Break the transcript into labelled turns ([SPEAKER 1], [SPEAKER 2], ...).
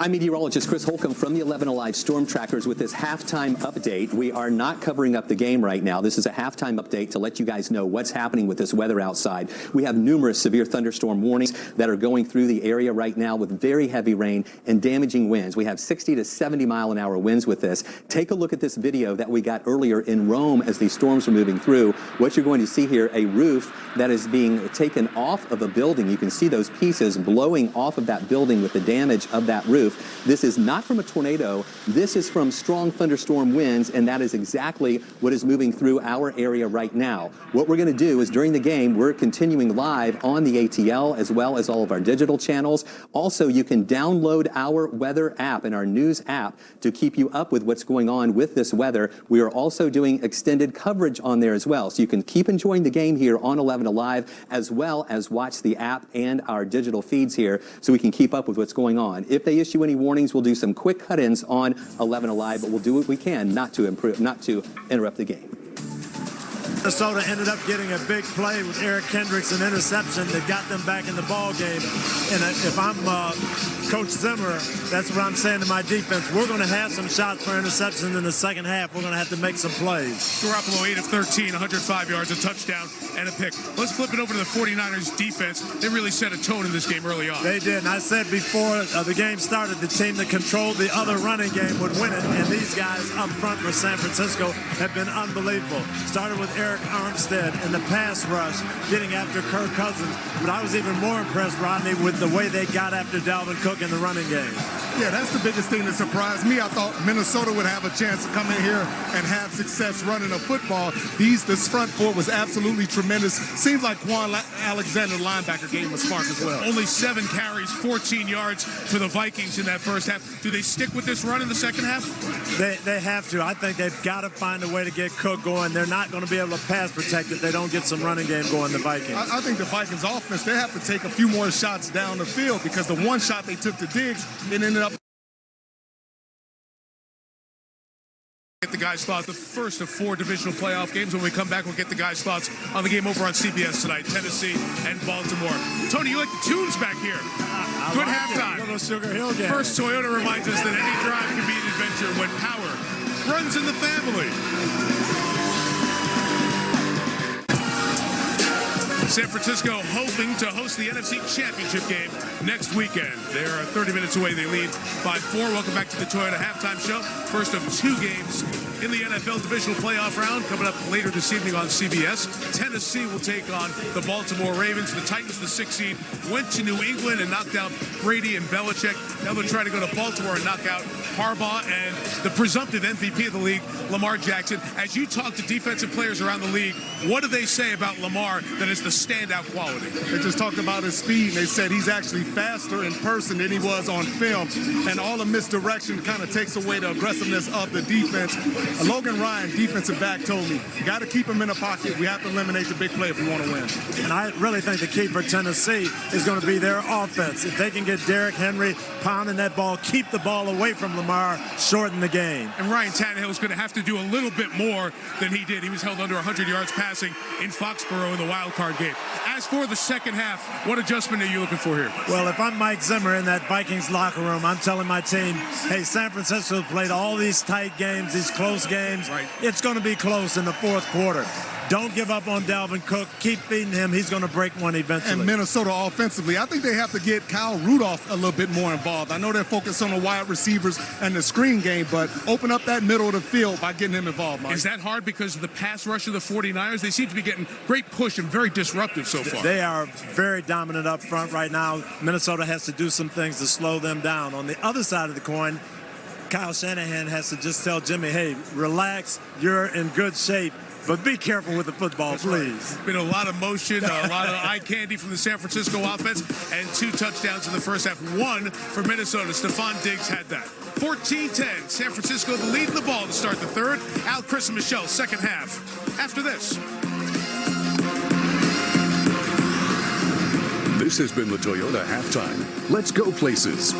[SPEAKER 1] I'm meteorologist Chris Holcomb from the 11 Alive Storm Trackers with this halftime update. We are not covering up the game right now. This is a halftime update to let you guys know what's happening with this weather outside. We have numerous severe thunderstorm warnings that are going through the area right now with very heavy rain and damaging winds. We have 60 to 70 mile an hour winds with this. Take a look at this video that we got earlier in Rome as these storms are moving through. What you're going to see here, a roof that is being taken off of a building. You can see those pieces blowing off of that building with the damage of that roof. This is not from a tornado. This is from strong thunderstorm winds, and that is exactly what is moving through our area right now. What we're going to do is during the game, we're continuing live on the ATL as well as all of our digital channels. Also, you can download our weather app and our news app to keep you up with what's going on with this weather. We are also doing extended coverage on there as well. So you can keep enjoying the game here on 11 Alive as well as watch the app and our digital feeds here so we can keep up with what's going on. If they issue any warnings, we'll do some quick cut-ins on 11 Alive, but we'll do what we can not to interrupt the game.
[SPEAKER 2] Minnesota ended up getting a big play with Eric Kendricks, an interception that got them back in the ball game. And if I'm Coach Zimmer, that's what I'm saying to my defense. We're going to have some shots for interceptions in the second half. We're going to have to make some plays.
[SPEAKER 3] Garoppolo 8 of 13, 105 yards, a touchdown, and a pick. Let's flip it over to the 49ers defense. They really set a tone in this game early on.
[SPEAKER 2] They did. And I said before the game started, the team that controlled the other running game would win it. And these guys up front for San Francisco have been unbelievable. Started with Eric Armstead in the pass rush, getting after Kirk Cousins. But I was even more impressed, Rodney, with the way they got after Dalvin Cook in the running game.
[SPEAKER 4] Yeah, that's the biggest thing that surprised me. I thought Minnesota would have a chance to come in here and have success running a football. This front four was absolutely tremendous. Seems like Quan Alexander, linebacker, gave him a spark as well.
[SPEAKER 3] Only 7 carries, 14 yards for the Vikings in that first half. Do they stick with this run in the second half?
[SPEAKER 2] They have to. I think they've got to find a way to get Cook going. They're not going to be able to pass protect if they don't get some running game going, the Vikings.
[SPEAKER 4] I think the Vikings offense, they have to take a few more shots down the field because the one shot they took to Diggs, it ended up.
[SPEAKER 3] Get the guys' thoughts, the first of 4 divisional playoff games. When we come back, we'll get the guys' thoughts on the game over on CBS tonight, Tennessee and Baltimore. Tony, you like the tunes back here? Good
[SPEAKER 2] like
[SPEAKER 3] halftime.
[SPEAKER 2] Little Sugar Hill game.
[SPEAKER 3] First, Toyota reminds us that any drive can be an adventure when power runs in the family. San Francisco hoping to host the NFC Championship game next weekend. They're 30 minutes away. They lead by 4. Welcome back to the Toyota Halftime Show. First of 2 games in the NFL Divisional Playoff Round coming up later this evening on CBS. Tennessee will take on the Baltimore Ravens. The Titans, the 6th seed, went to New England and knocked out Brady and Belichick. Now they'll try to go to Baltimore and knock out Harbaugh and the presumptive MVP of the league, Lamar Jackson. As you talk to defensive players around the league, what do they say about Lamar that is the standout quality?
[SPEAKER 4] They just talked about his speed, and they said he's actually faster in person than he was on film. And all the misdirection kind of takes away the aggressiveness of the defense. Logan Ryan, defensive back, told me, you got to keep him in the pocket. We have to eliminate the big play if we want to win.
[SPEAKER 2] And I really think the key for Tennessee is going to be their offense. If they can get Derrick Henry pounding that ball, keep the ball away from Lamar, shorten the game.
[SPEAKER 3] And Ryan Tannehill is going to have to do a little bit more than he did. He was held under 100 yards passing in Foxborough in the wild card game. As for the second half, what adjustment are you looking for here?
[SPEAKER 2] Well, if I'm Mike Zimmer in that Vikings locker room, I'm telling my team, hey, San Francisco played all these tight games, these close games.
[SPEAKER 3] Right.
[SPEAKER 2] It's going to be close in the fourth quarter. Don't give up on Dalvin Cook. Keep feeding him. He's going to break one eventually.
[SPEAKER 4] And Minnesota offensively, I think they have to get Kyle Rudolph a little bit more involved. I know they're focused on the wide receivers and the screen game, but open up that middle of the field by getting him involved, Mike.
[SPEAKER 3] Is that hard because of the pass rush of the 49ers? They seem to be getting great push and very disruptive so far.
[SPEAKER 2] They are very dominant up front right now. Minnesota has to do some things to slow them down. On the other side of the coin, Kyle Shanahan has to just tell Jimmy, hey, relax, you're in good shape. But be careful with the football, please.
[SPEAKER 3] Been a lot of motion, a lot of eye candy from the San Francisco offense, and 2 touchdowns in the first half. 1 for Minnesota. Stephon Diggs had that. 14-10. San Francisco the lead in the ball to start the third. Al, Chris, and Michelle, second half. After this.
[SPEAKER 5] This has been the Toyota Halftime. Let's go places.